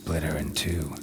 split her in two.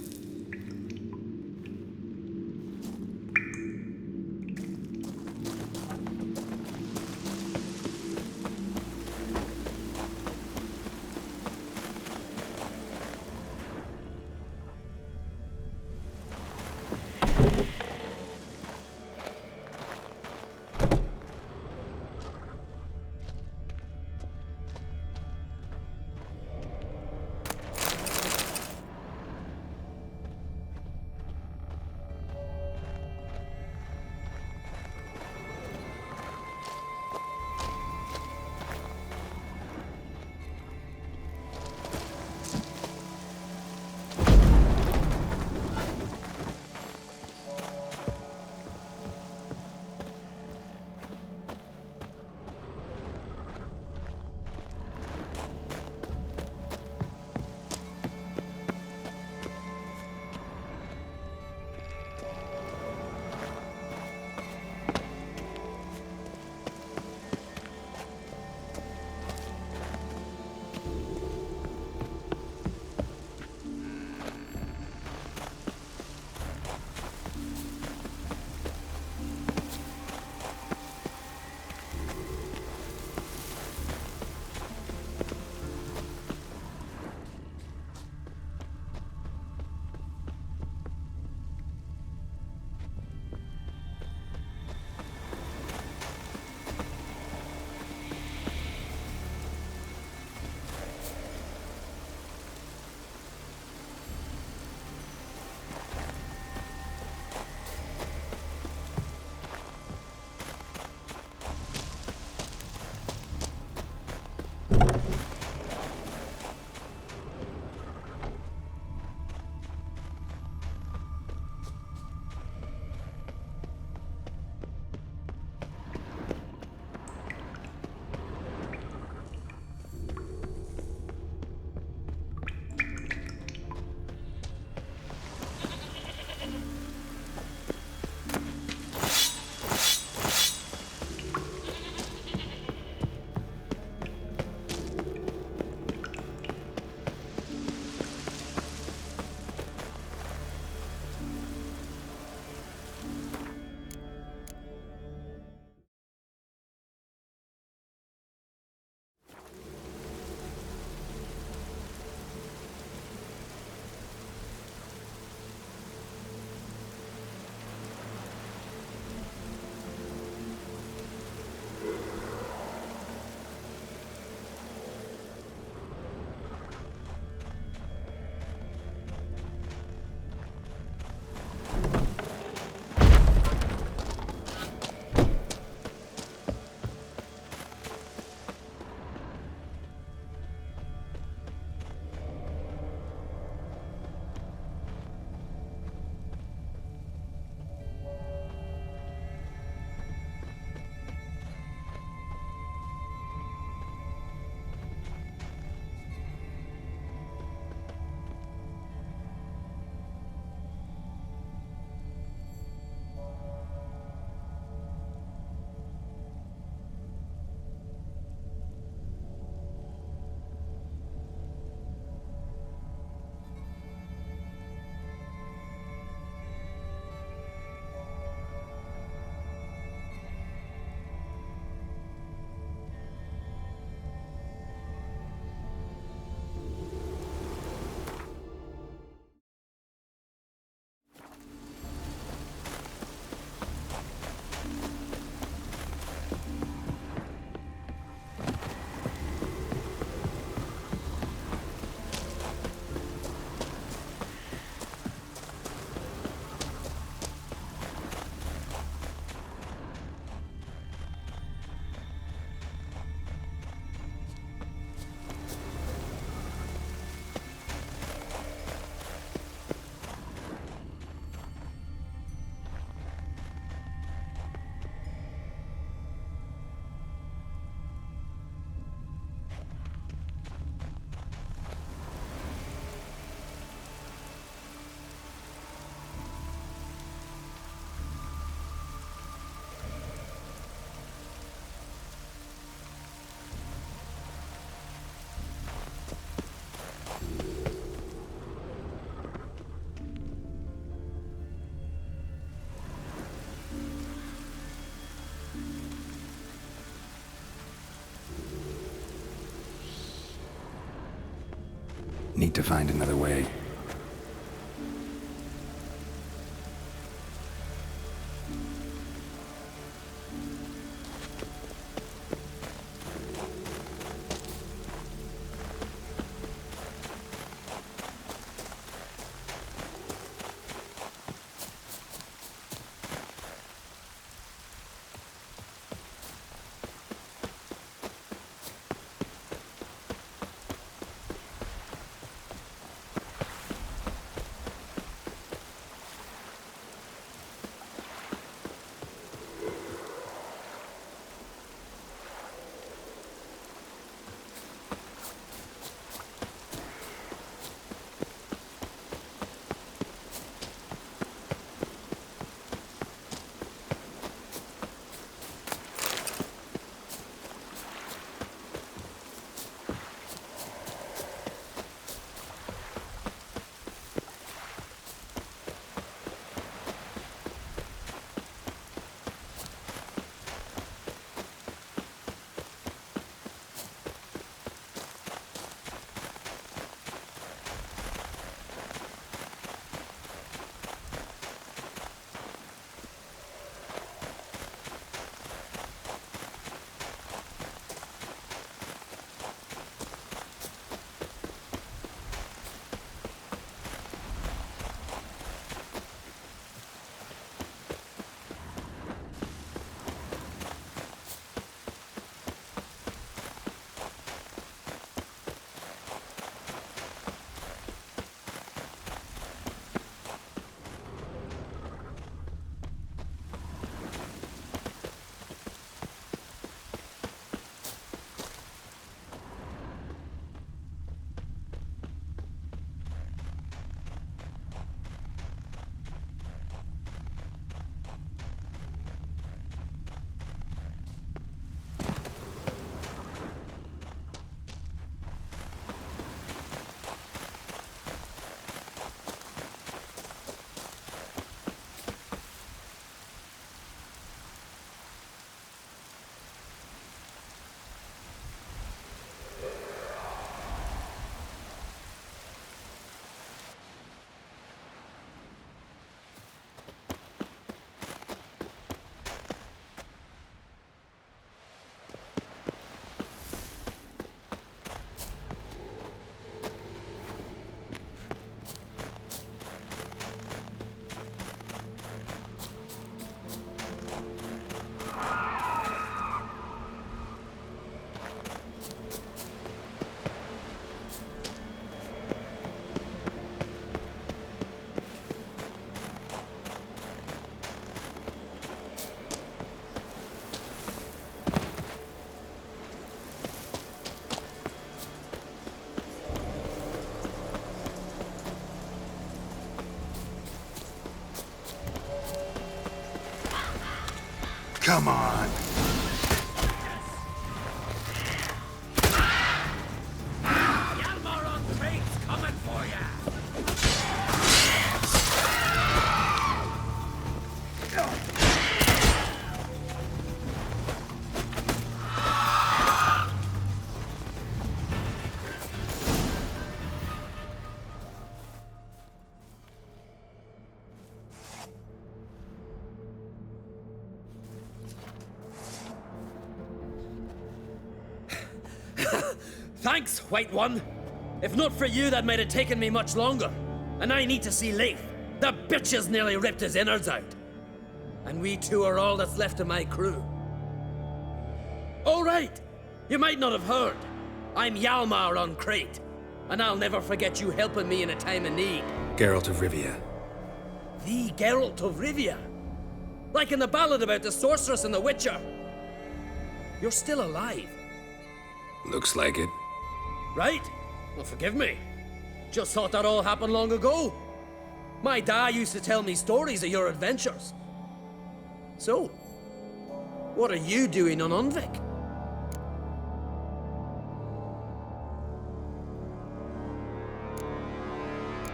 Need to find another way. Come on. Coming for ya. Thanks, White One. If not for you, that might have taken me much longer. And I need to see Leif. The bitch has nearly ripped his innards out. And we two are all that's left of my crew. All right. You might not have heard. I'm Hjalmar on Crete. And I'll never forget you helping me in a time of need. Geralt of Rivia. The Geralt of Rivia. Like in the ballad about the sorceress and the witcher. You're still alive. Looks like it. Right? Well, forgive me. Just thought that all happened long ago. My dad used to tell me stories of your adventures. So, what are you doing on Unvik?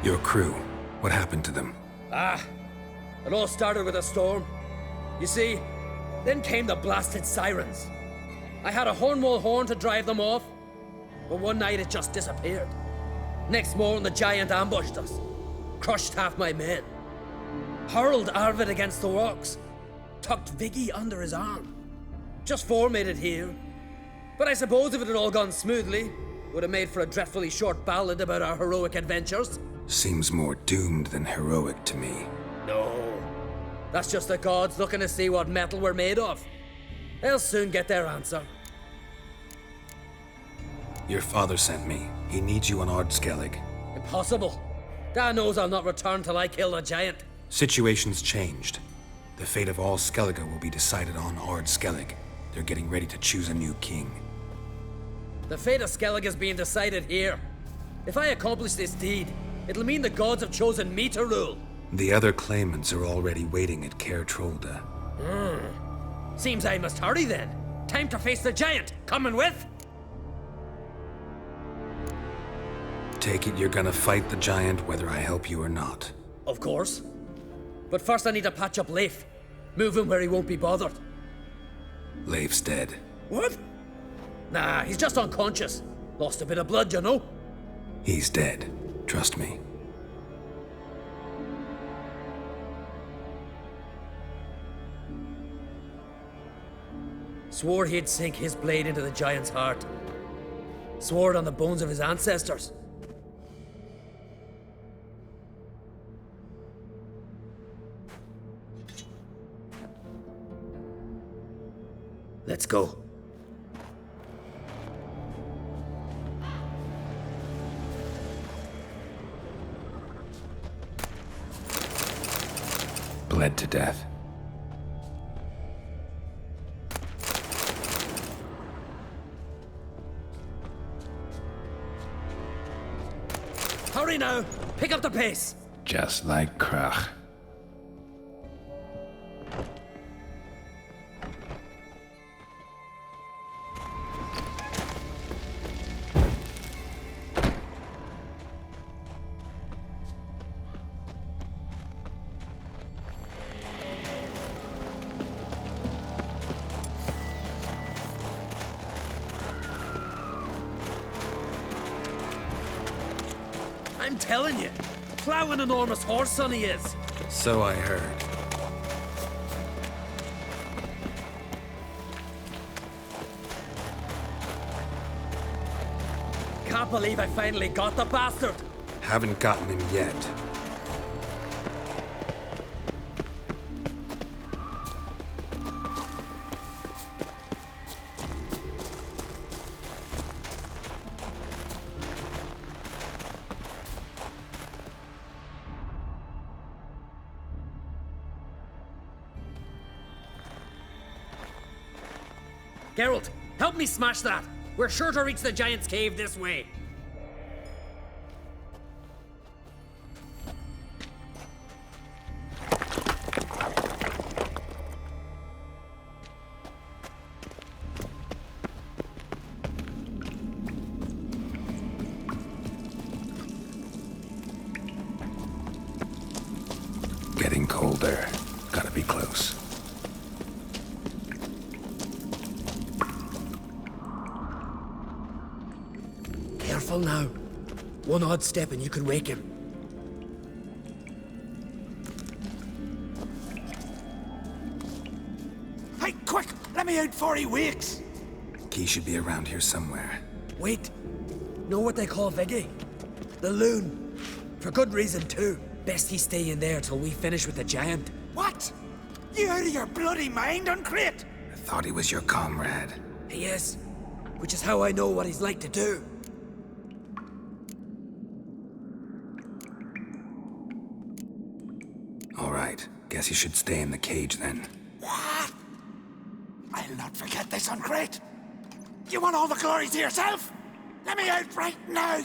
Your crew. What happened to them? It all started with a storm. You see, then came the blasted sirens. I had a Hornwall horn to drive them off, but one night it just disappeared. Next morning, the giant ambushed us, crushed half my men, hurled Arvid against the rocks, tucked Viggy under his arm. Just four made it here. But I suppose if it had all gone smoothly, would have made for a dreadfully short ballad about our heroic adventures. Seems more doomed than heroic to me. No. That's just the gods looking to see what metal we're made of. They'll soon get their answer. Your father sent me. He needs you on Ard Skellig. Impossible. Dad knows I'll not return till I kill the giant. Situation's changed. The fate of all Skellige will be decided on Ard Skellig. They're getting ready to choose a new king. The fate of Skellig is being decided here. If I accomplish this deed, it'll mean the gods have chosen me to rule. The other claimants are already waiting at Caer Trolda. Seems I must hurry then. Time to face the giant. Coming with? Take it you're gonna fight the giant whether I help you or not. Of course. But first I need to patch up Leif. Move him where he won't be bothered. Leif's dead. What? Nah, he's just unconscious. Lost a bit of blood, you know. He's dead. Trust me. Swore he'd sink his blade into the giant's heart. Swore it on the bones of his ancestors. Let's go. Bled to death. Hurry now! Pick up the pace! Just like Krach. I'm telling you, plow an enormous horse son he is. So I heard. Can't believe I finally got the bastard. Haven't gotten him yet. Geralt, help me smash that. We're sure to reach the giant's cave this way. Getting colder. Gotta be close. Careful now. One odd step and you could wake him. Hey, quick! Let me out before he wakes! Key should be around here somewhere. Wait. Know what they call Viggy? The loon. For good reason too. Best he stay in there till we finish with the giant. What? You out of your bloody mind, Uncrate? I thought he was your comrade. He is. Which is how I know what he's like to do. All right. Guess you should stay in the cage then. What? I'll not forget this, Uncrate. You want all the glory to yourself? Let me out right now!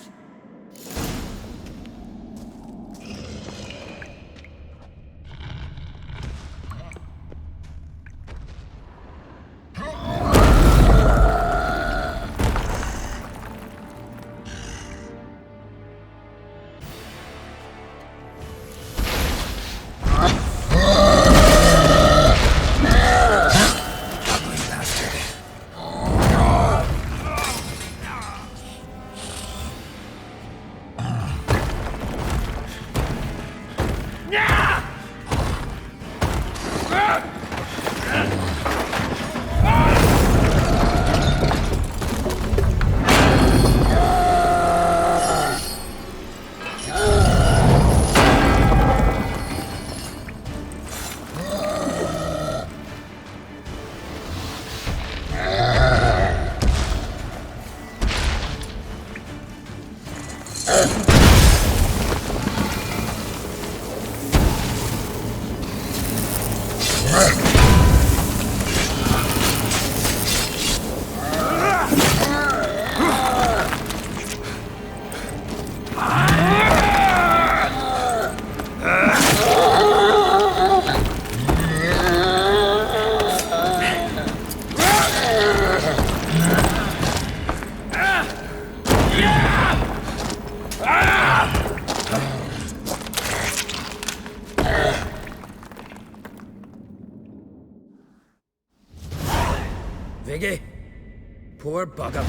Poor bugger.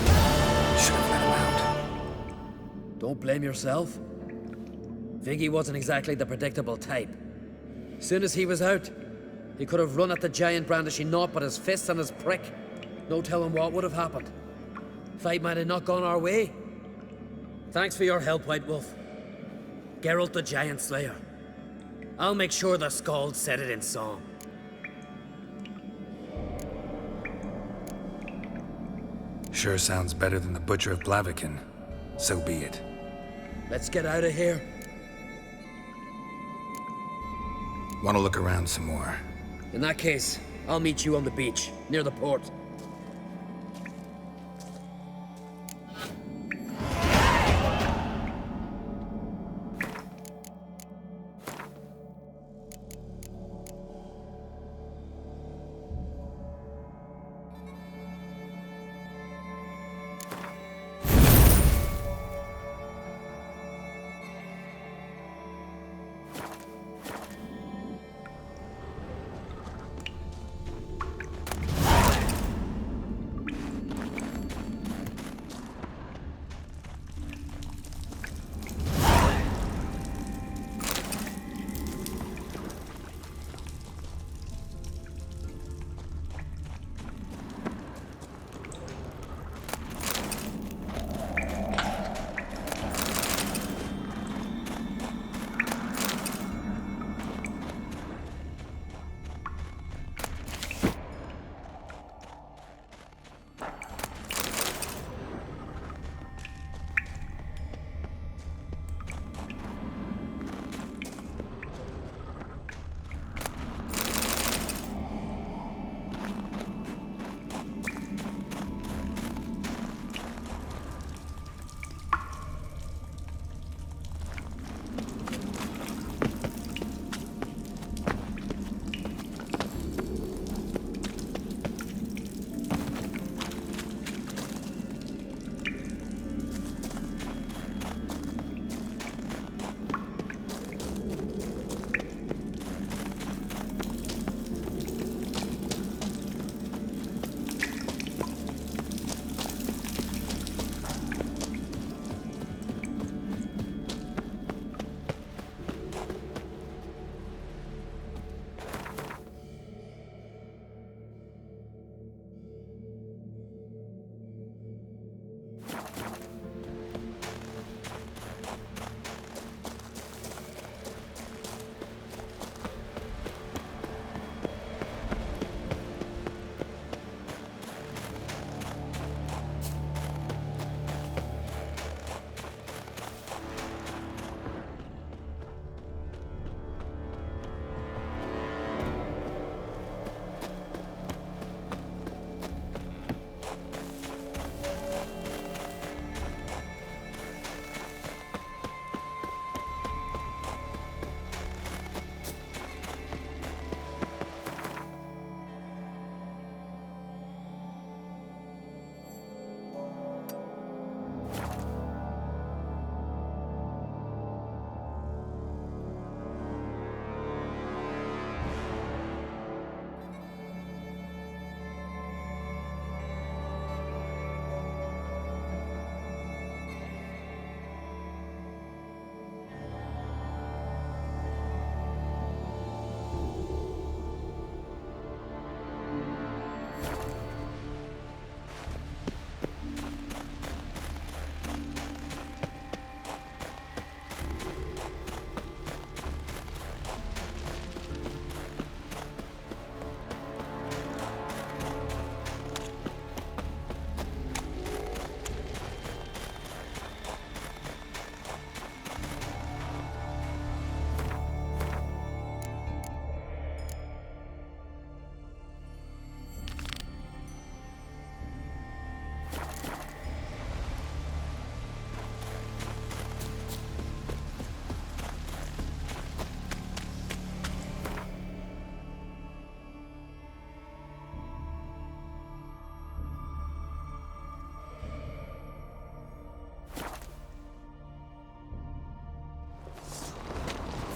Should have let him out. Don't blame yourself. Viggy wasn't exactly the predictable type. Soon as he was out, he could have run at the giant brandishing naught but his fists and his prick. No telling what would have happened. Fight might have not gone our way. Thanks for your help, White Wolf. Geralt the Giant Slayer. I'll make sure the Scald said it in song. Sure sounds better than the Butcher of Blaviken. So be it. Let's get out of here. Want to look around some more? In that case, I'll meet you on the beach, near the port.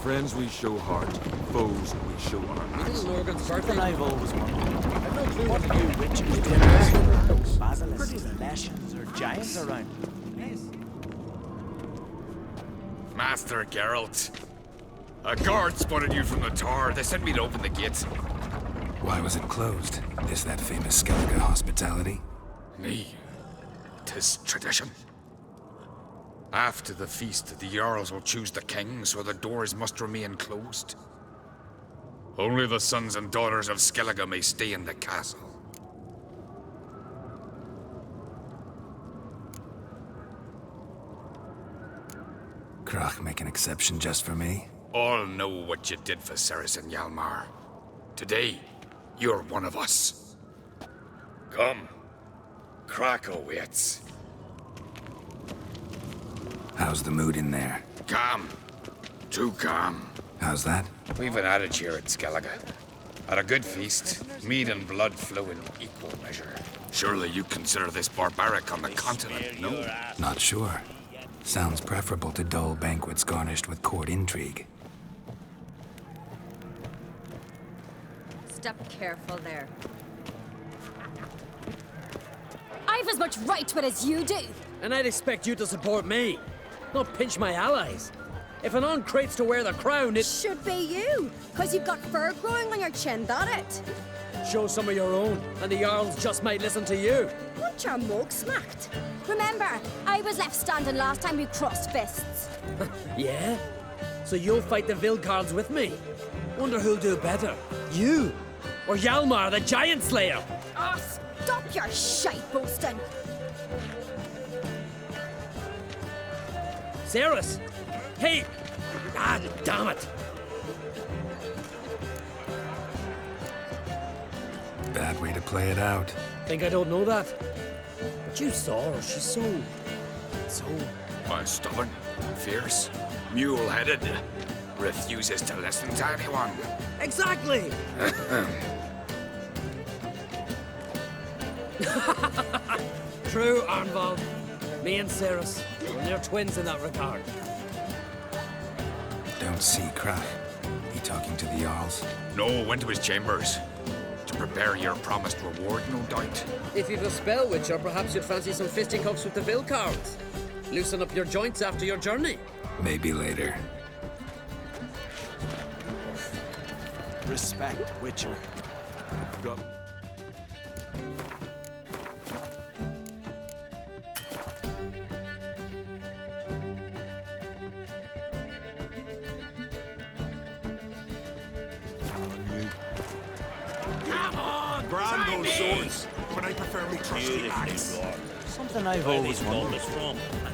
Friends we show heart, foes we show arms. Morgan's birthday. I've always wondered. I've no clue what to do. Which is the best? Basilisk. giants around. Master Geralt. A guard spotted you from the tower. They sent me to open the gates. Why was it closed? Is that famous Skellige hospitality? Me. 'Tis tradition. After the feast, the Jarls will choose the king, so the doors must remain closed. Only the sons and daughters of Skellige may stay in the castle. Krach make an exception just for me? All know what you did for Ceres and Hjalmar. Today, you're one of us. Come. Krach awaits. How's the mood in there? Calm. Too calm. How's that? We've an adage here at Skellige. At a good feast, mead and blood flow in equal measure. Surely you consider this barbaric on the continent, no? Not sure. Sounds preferable to dull banquets garnished with court intrigue. Step careful there. I've as much right to it as you do. And I'd expect you to support me, not pinch my allies. If an on-crate's to wear the crown, it... Should be you, because you've got fur growing on your chin, that it? Show some of your own, and the Jarls just might listen to you. Want your mug smacked? Remember, I was left standing last time we crossed fists. Yeah? So you'll fight the Vilcards with me? Wonder who'll do better, you or Hjalmar the Giant Slayer? Oh, stop your shite boasting. Ceres! Hey! Ah, damn it! Bad way to play it out. Think I don't know that? But you saw her, she's so... Stubborn, fierce, mule-headed. Refuses to listen to anyone. Exactly! True, Arnvald. Me and Ceres, we're twins in that regard. Don't see Krach. He talking to the Jarls? No, went to his chambers. To prepare your promised reward, no doubt. If you've a spell witcher, perhaps you'd fancy some fisticuffs with the Vilcards. Loosen up your joints after your journey. Maybe later. Respect, Witcher. Got Grand those swords, but I prefer me trusty axe. Something I've always wondered.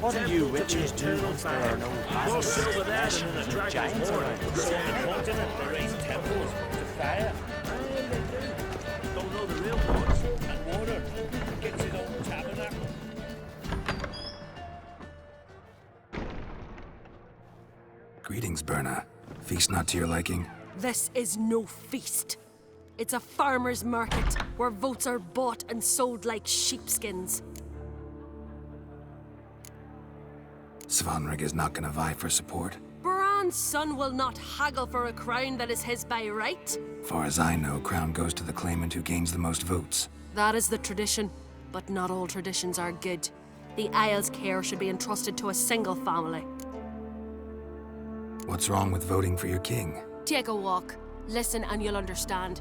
What do you witches do once there are no bastards, and giants around? They raise temples to fire. Don't know the real gods. And water gets his own tabernacle. Greetings, Berna. Feast not to your liking? This is no feast. It's a farmer's market where votes are bought and sold like sheepskins. Svanrig is not gonna vie for support. Bran's son will not haggle for a crown that is his by right. Far as I know, crown goes to the claimant who gains the most votes. That is the tradition, but not all traditions are good. The Isle's care should be entrusted to a single family. What's wrong with voting for your king? Take a walk, listen and you'll understand.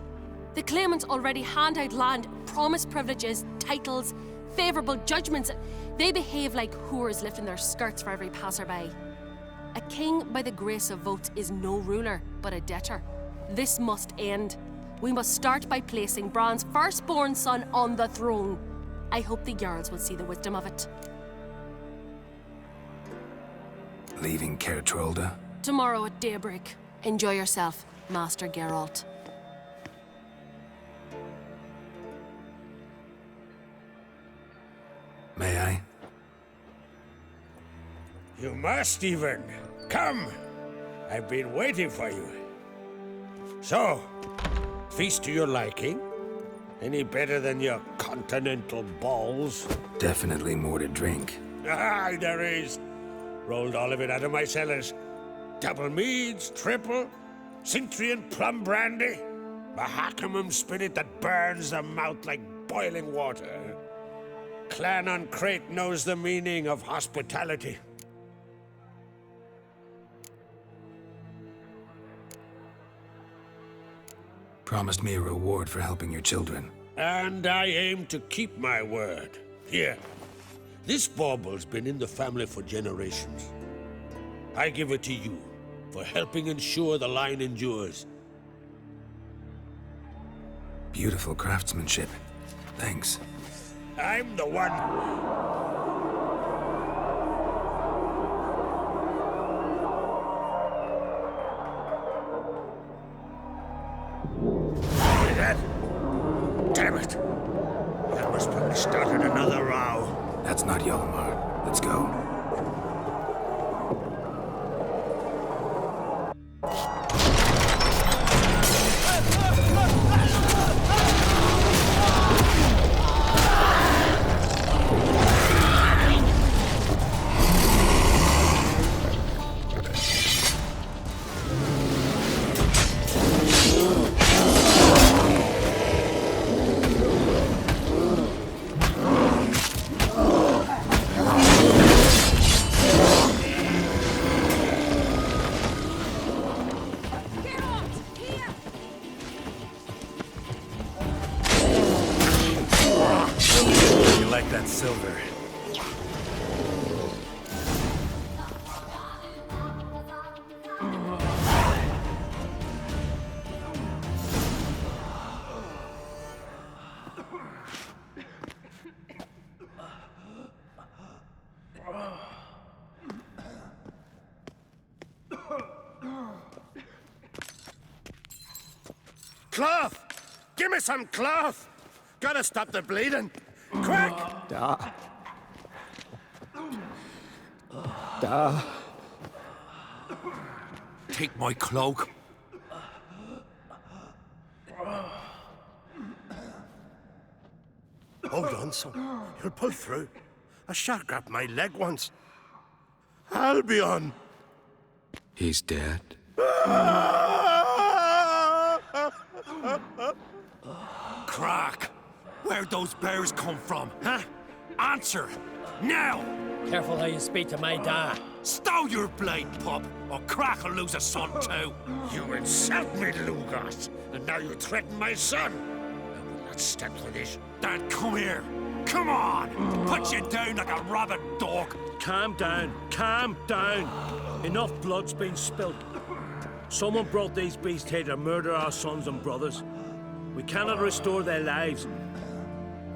The claimants already hand out land, promise privileges, titles, favourable judgments. They behave like whores lifting their skirts for every passerby. A king by the grace of votes is no ruler, but a debtor. This must end. We must start by placing Bran's firstborn son on the throne. I hope the Jarls will see the wisdom of it. Leaving Caer Trolda? Tomorrow at daybreak. Enjoy yourself, Master Geralt. May I? You must even. Come. I've been waiting for you. So, feast to your liking? Any better than your continental balls? Definitely more to drink. Ah, there is. Rolled all of it out of my cellars. Double meads, triple, Cintrian plum brandy, Mahakimum spirit that burns the mouth like boiling water. clan on Crete knows the meaning of hospitality. Promised me a reward for helping your children. And I aim to keep my word. Here. This bauble's been in the family for generations. I give it to you for helping ensure the line endures. Beautiful craftsmanship. Thanks. I'm the one. See that? Damn it! That must probably started another row. That's not Yolomar. Let's go. That silver. Cloth! Give me some cloth! Gotta stop the bleeding! Quick! Take my cloak. Hold on, son. You'll pull through. A shark grabbed my leg once. Albion! He's dead. Crack! Where'd those bears come from, huh? Answer! Now! Careful how you speak to my dad. Stow your blade, pup, or Crack will lose a son too. You insult me, Lugos, and now you threaten my son. I will not stand for this. Dad, come here. Come on! Put you down like a rabid dog. Calm down. Calm down. Enough blood's been spilt. Someone brought these beasts here to murder our sons and brothers. We cannot restore their lives.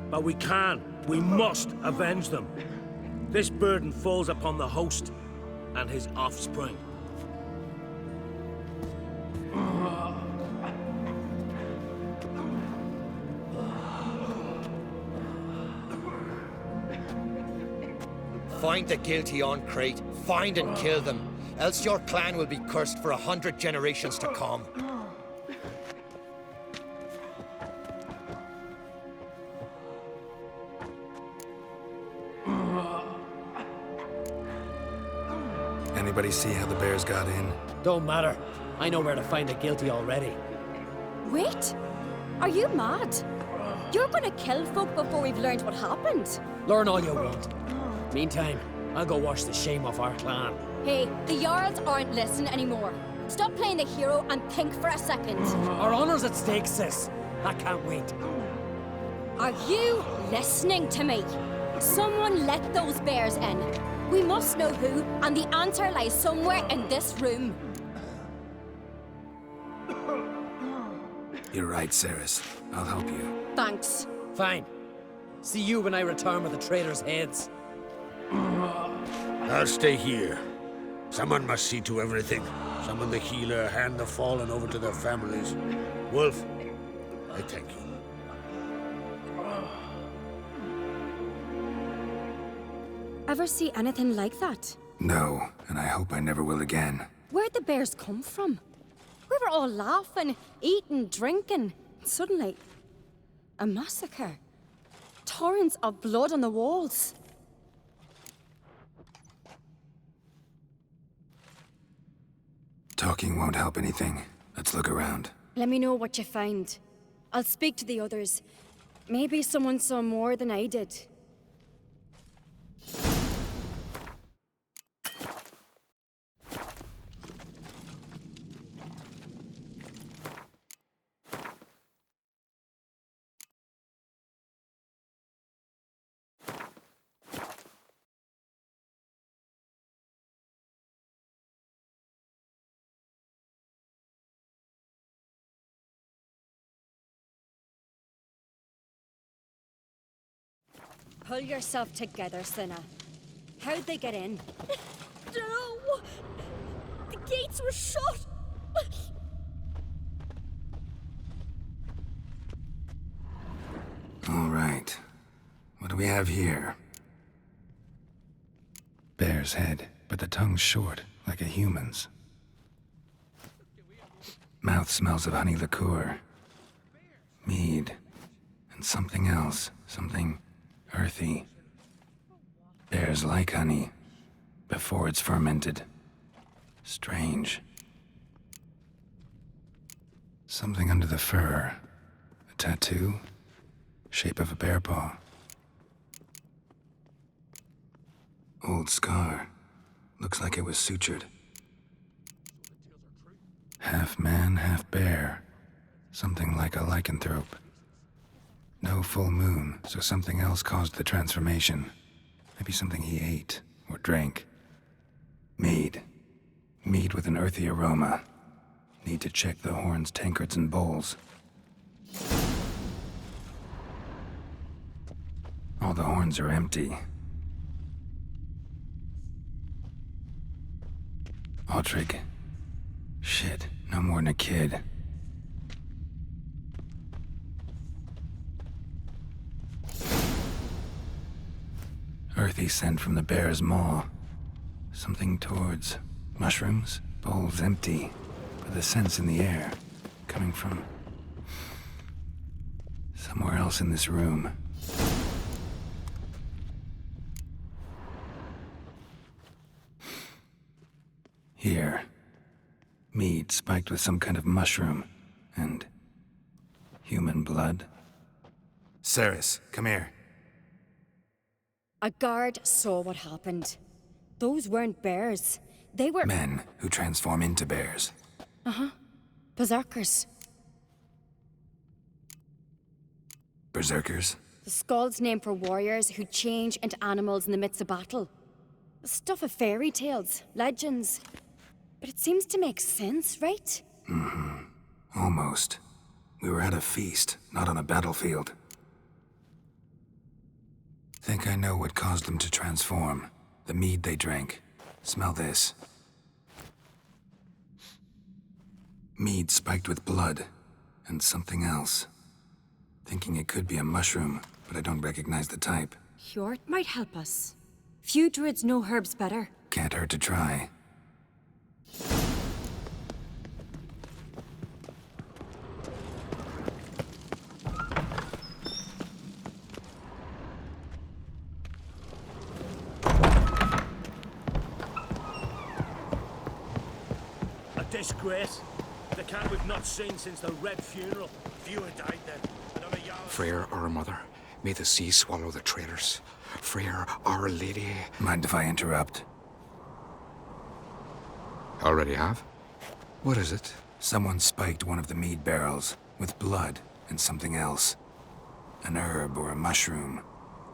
But we can. We must avenge them. This burden falls upon the host and his offspring. Find the guilty on Crete, find and kill them, else your clan will be cursed for 100 generations to come. Anybody see how the bears got in? Don't matter. I know where to find the guilty already. Wait! Are you mad? You're gonna kill folk before we've learned what happened. Learn all you want. Meantime, I'll go wash the shame off our clan. Hey, the Jarls aren't listening anymore. Stop playing the hero and think for a second. Our honor's at stake, sis. I can't wait. Are you listening to me? Someone let those bears in. We must know who, and the answer lies somewhere in this room. You're right, Ceres. I'll help you. Thanks. Fine. See you when I return with the traitors' heads. I'll stay here. Someone must see to everything. Summon the healer, hand the fallen over to their families. Wolf, I thank you. Ever see anything like that? No, and I hope I never will again. Where'd the bears come from? We were all laughing, eating, drinking. Suddenly, a massacre. Torrents of blood on the walls. Talking won't help anything. Let's look around. Let me know what you find. I'll speak to the others. Maybe someone saw more than I did. Pull yourself together, Cinna. How'd they get in? No! The gates were shut! All right. What do we have here? Bear's head, but the tongue's short, like a human's. Mouth smells of honey liqueur. Mead. And something else. Something earthy. Bears like honey. Before it's fermented. Strange. Something under the fur. A tattoo? Shape of a bear paw. Old scar. Looks like it was sutured. Half man, half bear. Something like a lycanthrope. No full moon, so something else caused the transformation. Maybe something he ate or drank. Mead. Mead with an earthy aroma. Need to check the horns, tankards, and bowls. All the horns are empty. Autrig. Shit, no more than a kid. Earthy scent from the bear's maw. Something towards mushrooms, bowls empty, but the scent's in the air, coming from somewhere else in this room. Here. Mead spiked with some kind of mushroom. And human blood. Ceres, come here. A guard saw what happened. Those weren't bears. They were... Men who transform into bears. Uh-huh. Berserkers. Berserkers? The Skald's name for warriors who change into animals in the midst of battle. The stuff of fairy tales, legends. But it seems to make sense, right? Mm-hmm. Almost. We were at a feast, not on a battlefield. Think I know what caused them to transform. The mead they drank. Smell this. Mead spiked with blood. And something else. Thinking it could be a mushroom, but I don't recognize the type. Hjort might help us. Few druids know herbs better. Can't hurt to try. A disgrace. The cat we've not seen since the Red funeral. Few had died then. Another Jarl. Freyr, our mother, may the sea swallow the traitors. Freyr, our lady. Mind if I interrupt? Already have? What is it? Someone spiked one of the mead barrels with blood and something else. An herb or a mushroom.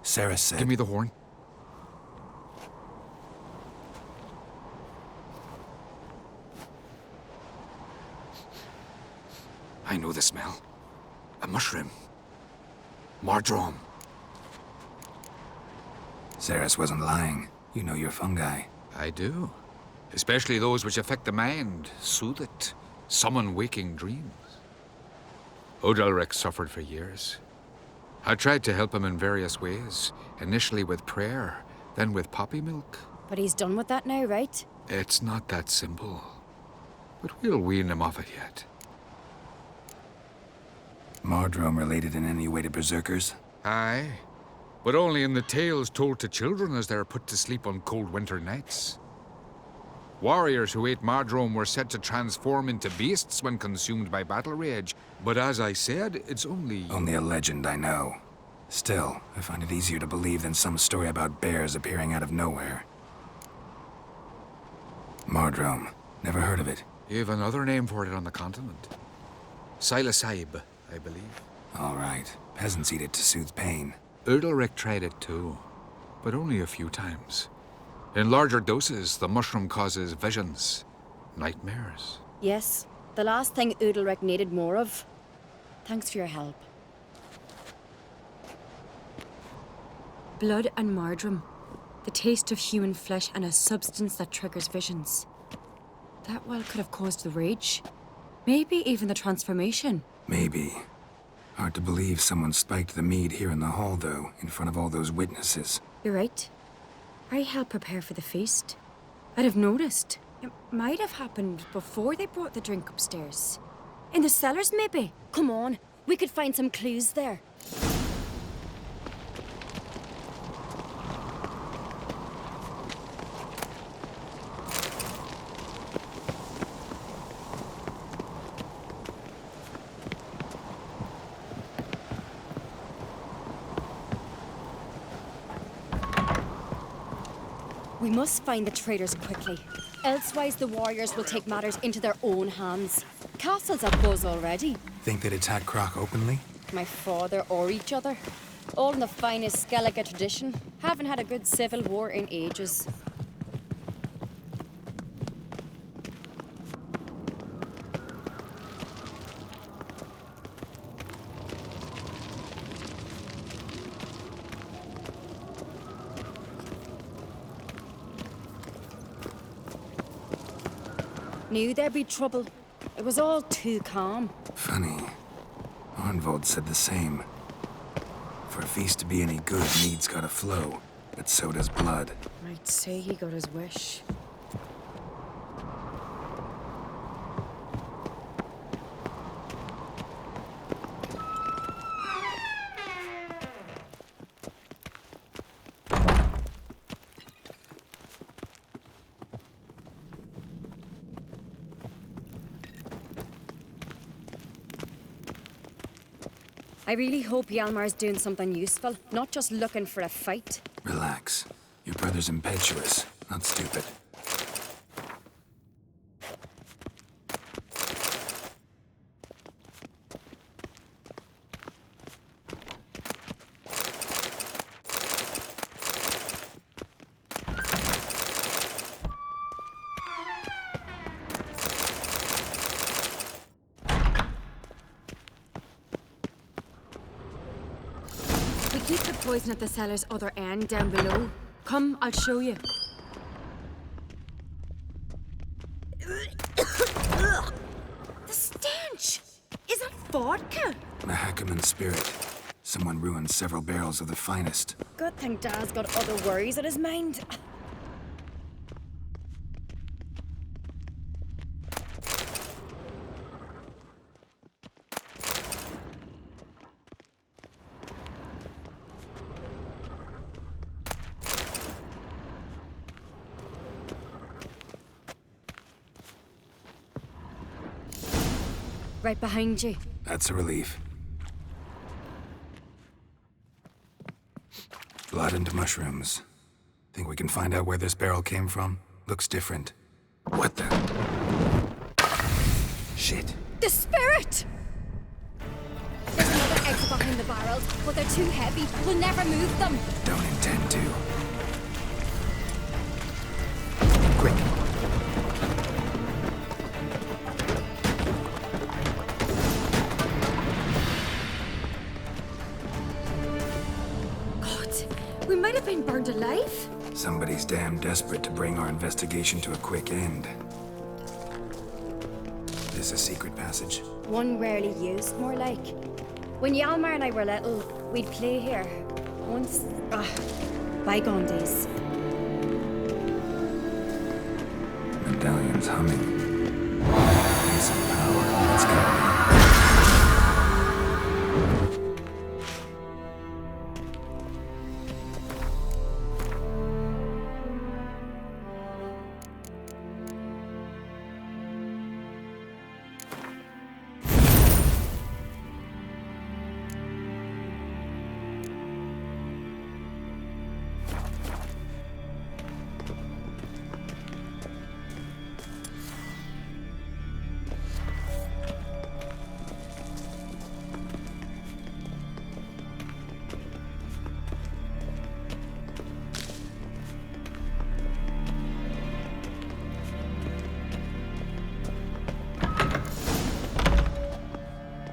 Sarah said... Give me the horn. I know the smell. A mushroom. Mardrome. Ceres wasn't lying. You know your fungi. I do. Especially those which affect the mind, soothe it, summon waking dreams. Odalric suffered for years. I tried to help him in various ways, initially with prayer, then with poppy milk. But he's done with that now, right? It's not that simple. But we'll wean him off it yet. Mardrome related in any way to berserkers? Aye, but only in the tales told to children as they're put to sleep on cold winter nights. Warriors who ate Mardrome were said to transform into beasts when consumed by battle rage, but as I said, it's only... Only a legend, I know. Still, I find it easier to believe than some story about bears appearing out of nowhere. Mardrome. Never heard of it. You've another name for it on the continent. Silasaib, I believe. All right. Peasants eat it to soothe pain. Udalric tried it too, but only a few times. In larger doses, the mushroom causes visions, nightmares. Yes, the last thing Udalric needed more of. Thanks for your help. Blood and marjoram. The taste of human flesh and a substance that triggers visions. That well could have caused the rage. Maybe even the transformation. Maybe. Hard to believe someone spiked the mead here in the hall, though, in front of all those witnesses. You're right. I helped prepare for the feast. I'd have noticed. It might have happened before they brought the drink upstairs. In the cellars, maybe? Come on, we could find some clues there. We must find the traitors quickly. Elsewise, the warriors will take matters into their own hands. Castle's at buzz already. Think they'd attack Croc openly? My father or each other. All in the finest Skellige tradition. Haven't had a good civil war in ages. Knew there'd be trouble. It was all too calm. Funny. Arnvold said the same. For a feast to be any good, mead's gotta flow. But so does blood. I'd say he got his wish. I really hope Hjalmar's doing something useful, not just looking for a fight. Relax. Your brother's impetuous, not stupid. Keep the poison at the cellar's other end, down below. Come, I'll show you. The stench! Is that vodka? Mahakaman spirit. Someone ruined several barrels of the finest. Good thing Dad's got other worries on his mind. Right behind you. That's a relief. Blood and mushrooms. Think we can find out where this barrel came from? Looks different. What the? Shit. The spirit! There's another exit behind the barrels, but they're too heavy. We'll never move them. Don't intend to. Quick. We might have been burned alive. Somebody's damn desperate to bring our investigation to a quick end. This a secret passage? One rarely used, more like. When Hjalmar and I were little, we'd play here. Once... bygone days. Medallion's humming. Need some power. Let's go.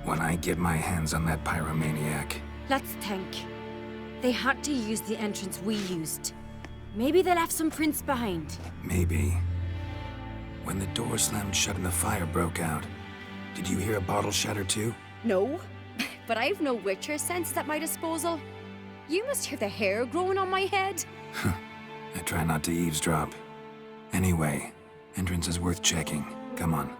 When I get my hands on that pyromaniac. Let's think. They had to use the entrance we used. Maybe they left some prints behind. Maybe. When the door slammed shut and the fire broke out, did you hear a bottle shatter too? No, but I've no Witcher senses at my disposal. You must hear the hair growing on my head. I try not to eavesdrop. Anyway, entrance is worth checking. Come on.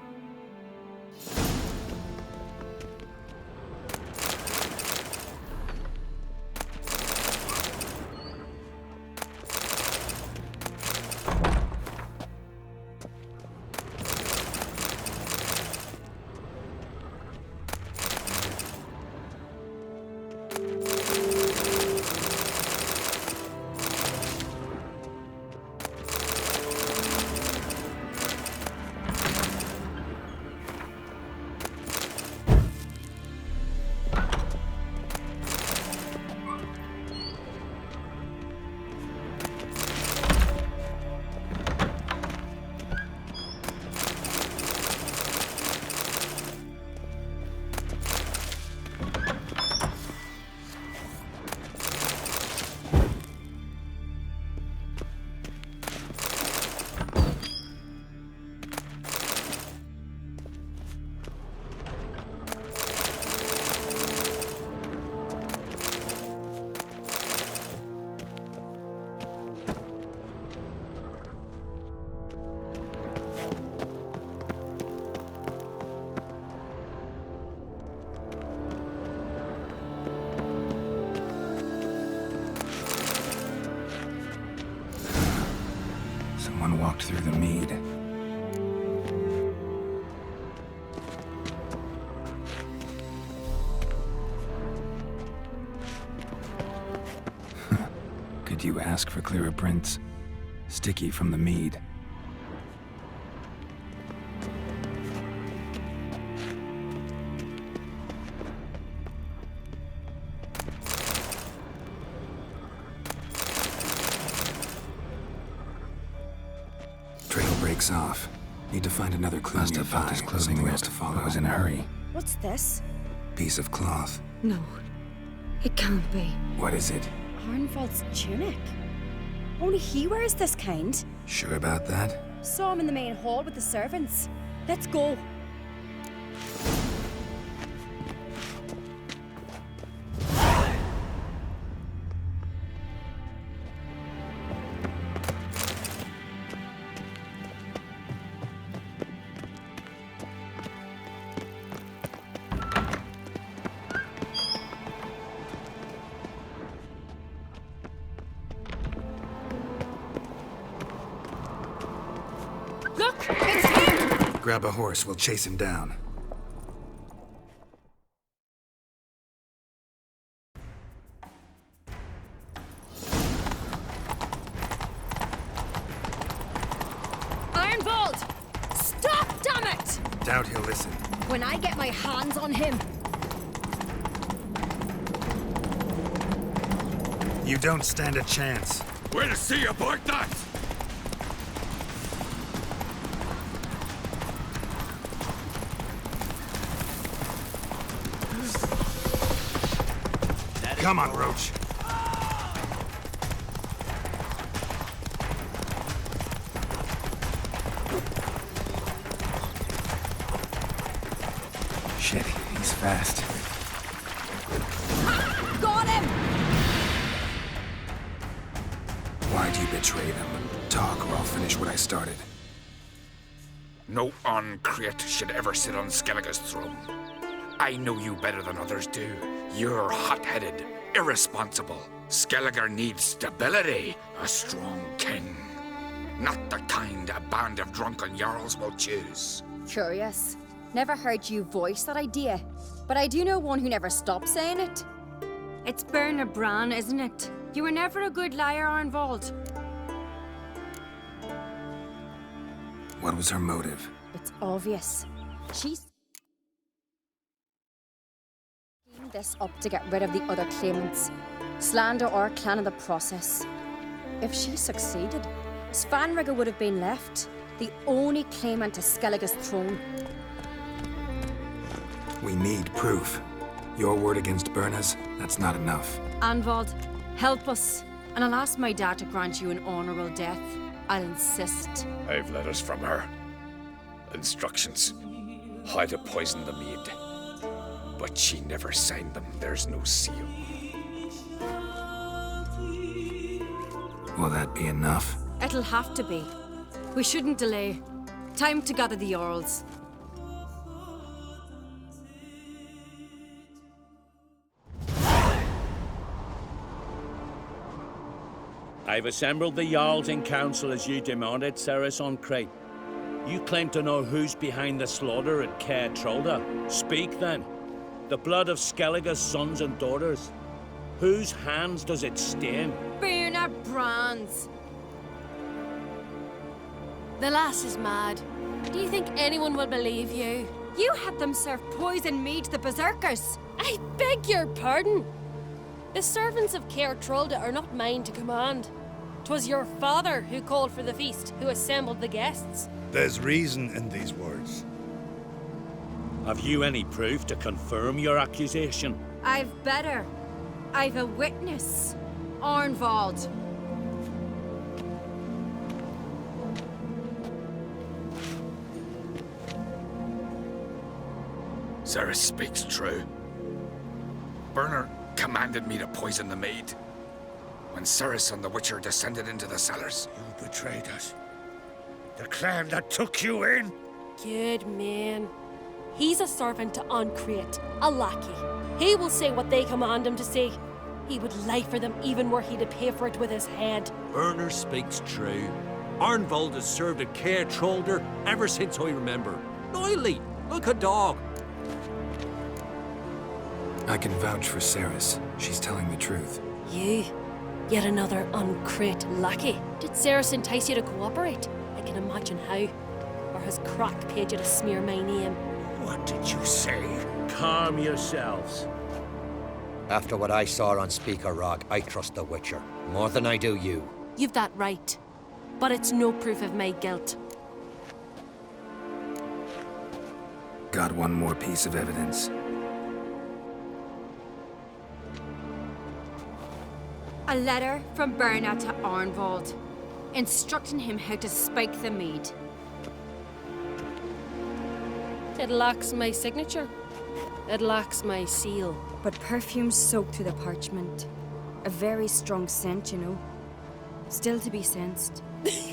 Someone walked through the mead. Could you ask for clearer prints? Sticky from the mead. Trail breaks off. Need to find another clue. Must have found his clothing list to follow. I was in a hurry. What's this? Piece of cloth. No, it can't be. What is it? Arnvald's tunic. Only he wears this kind. Sure about that? Saw him in the main hall with the servants. Let's go. Look! It's him! Grab a horse, we'll chase him down. Arnvald! Stop, damn it! Doubt he'll listen. When I get my hands on him. You don't stand a chance. We'll see about that! Come on, Roach. Shit, he's fast. Got him! Why'd you betray them? Talk or I'll finish what I started. No Uncreate should ever sit on Skellige's throne. I know you better than others do. You're hot-headed, irresponsible. Skellige needs stability, a strong king. Not the kind a band of drunken jarls will choose. Curious. Never heard you voice that idea. But I do know one who never stops saying it. It's Berna Bran, isn't it? You were never a good liar, Arnvald. What was her motive? It's obvious. She's schemed this up to get rid of the other claimants. Slander our clan in the process. If she succeeded, Svanrige would have been left, the only claimant to Skellige's throne. We need proof. Your word against Berna's, that's not enough. Arnvald, Help us, and I'll ask my dad to grant you an honorable death. I'll insist. I've letters from her. Instructions. How to poison the maid. But she never signed them. There's no seal. Will that be enough? It'll have to be. We shouldn't delay. Time to gather the Jarls. I've assembled the Jarls in council as you demanded, Ceres on Crate. You claim to know who's behind the slaughter at Caer Trolda. Speak then. The blood of Skellige's sons and daughters. Whose hands does it stain? Birna Brands. The lass is mad. Do you think anyone will believe you? You had them serve poison mead to the berserkers. I beg your pardon. The servants of Caer Trolda are not mine to command. 'Twas your father who called for the feast, who assembled the guests. There's reason in these words. Have you any proof to confirm your accusation? I've better. I've a witness. Arnvald. Ceres speaks true. Bernard commanded me to poison the maid. When Ceres and the Witcher descended into the cellars. You betrayed us. The clan that took you in. Good man. He's a servant to Ancrate, a lackey. He will say what they command him to say. He would lie for them even were he to pay for it with his head. Bernard speaks true. Arnvald has served at Caer Trolder ever since I remember. Loyally, like a dog. I can vouch for Ceres. She's telling the truth. You? Yet another Ancrate lackey. Did Ceres entice you to cooperate? I can imagine how. Or has Crack paid you to smear my name? What did you say? Calm yourselves. After what I saw on Speaker Rock, I trust the Witcher. More than I do you. You've that right. But it's no proof of my guilt. Got one more piece of evidence. A letter from Birna to Arnvald, instructing him how to spike the mead. It lacks my signature. It lacks my seal. But perfume soaked through the parchment. A very strong scent, you know. Still to be sensed. Is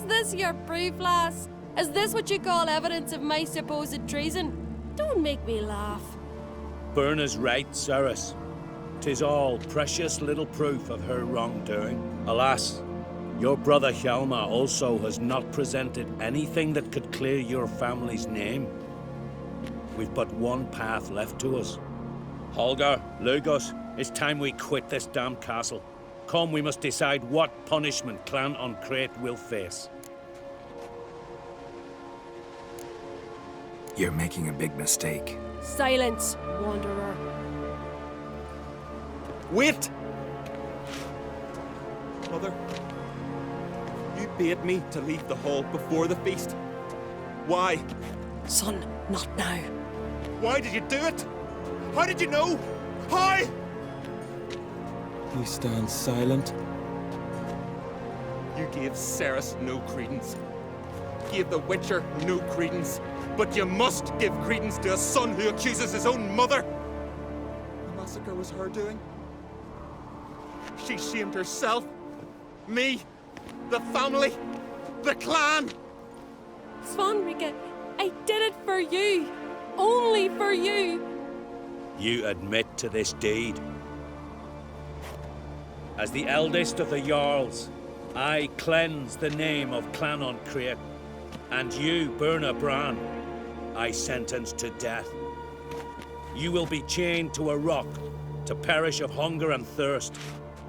this your proof, lass? Is this what you call evidence of my supposed treason? Don't make me laugh. Birna's right, Ceres. 'Tis all precious little proof of her wrongdoing. Alas, your brother Hjalmar also has not presented anything that could clear your family's name. We've but one path left to us. Holger, Lugos, it's time we quit this damned castle. Come, we must decide what punishment Clan Ancrate will face. You're making a big mistake. Silence, wanderer. Wait! Mother, you bade me to leave the hall before the feast. Why? Son, not now. Why did you do it? How did you know? How? He stands silent. You gave Ceres no credence. Gave the Witcher no credence. But you must give credence to a son who accuses his own mother. The massacre was her doing. She shamed herself, me, the family, the clan. Svanrika, I did it for you. Only for you. You admit to this deed. As the eldest of the Jarls, I cleanse the name of Clan Ancrate, and you, Birna Bran, I sentence to death. You will be chained to a rock to perish of hunger and thirst,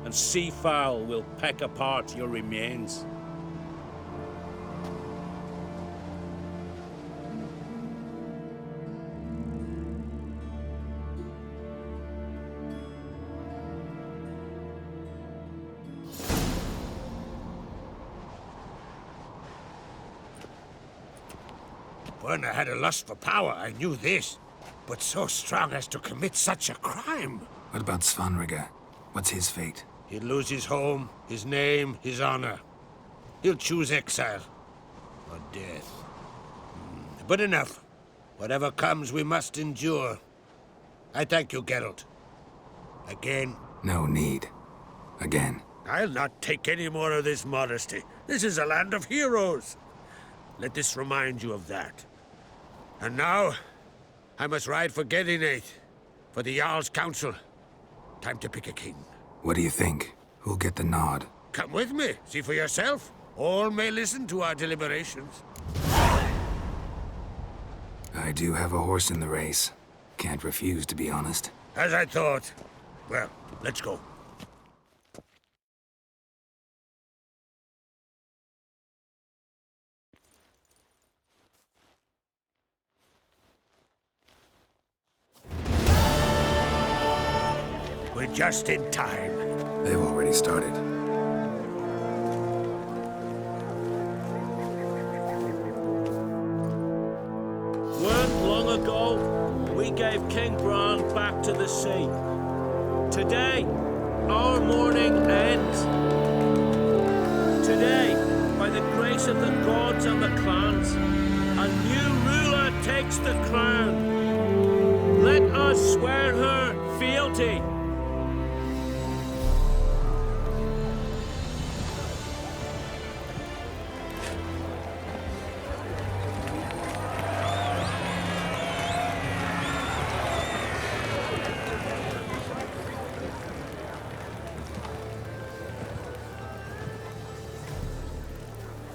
and sea fowl will peck apart your remains. Birna had a lust for power, I knew this. But so strong as to commit such a crime. What about Svanrige? What's his fate? He'll lose his home, his name, his honor. He'll choose exile. Or death. But enough. Whatever comes, we must endure. I thank you, Geralt. Again. No need. Again. I'll not take any more of this modesty. This is a land of heroes. Let this remind you of that. And now, I must ride for Gedinate, for the Jarl's Council. Time to pick a king. What do you think? Who'll get the nod? Come with me, see for yourself. All may listen to our deliberations. I do have a horse in the race. Can't refuse, to be honest. As I thought. Well, let's go. We're just in time. They've already started. Weren't long ago, we gave King Bran back to the sea. Today, our mourning ends. Today, by the grace of the gods and the clans, a new ruler takes the crown. Let us swear her fealty.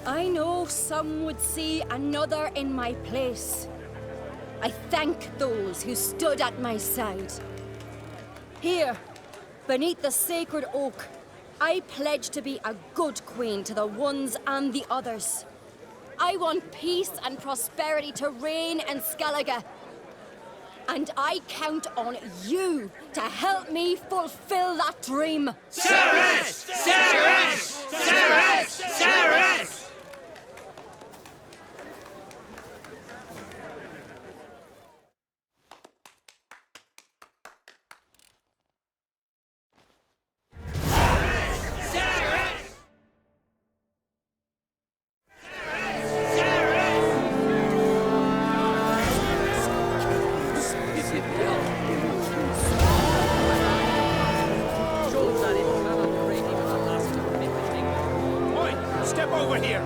I know some would see another in my place. I thank those who stood at my side. Here, beneath the sacred oak, I pledge to be a good queen to the ones and the others. I want peace and prosperity to reign in Skellige. And I count on you to help me fulfill that dream. Ceres! Ceres! Ceres! Ceres! Step over here!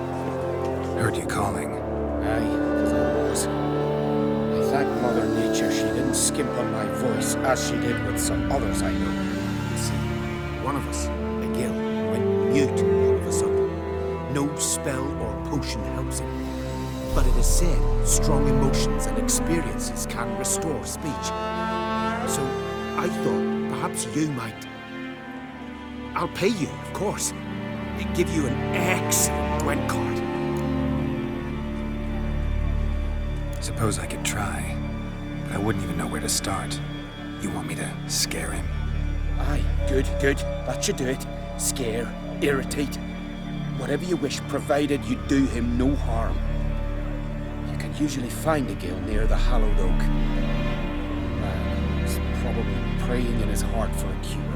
Heard you calling. Aye, 'cause I was. I thank Mother Nature she didn't skimp on my voice, as she did with some others I know. You see, one of us, a gill, went mute all of a sudden. No spell or potion helps him. But it is said strong emotions and experiences can restore speech. So I thought perhaps you might... I'll pay you, of course. Give you an excellent Gwent card. Suppose I could try, but I wouldn't even know where to start. You want me to scare him? Aye, good. That should do it. Scare, irritate. Whatever you wish, provided you do him no harm. You can usually find a gill near the hallowed oak. Man, he's probably praying in his heart for a cure.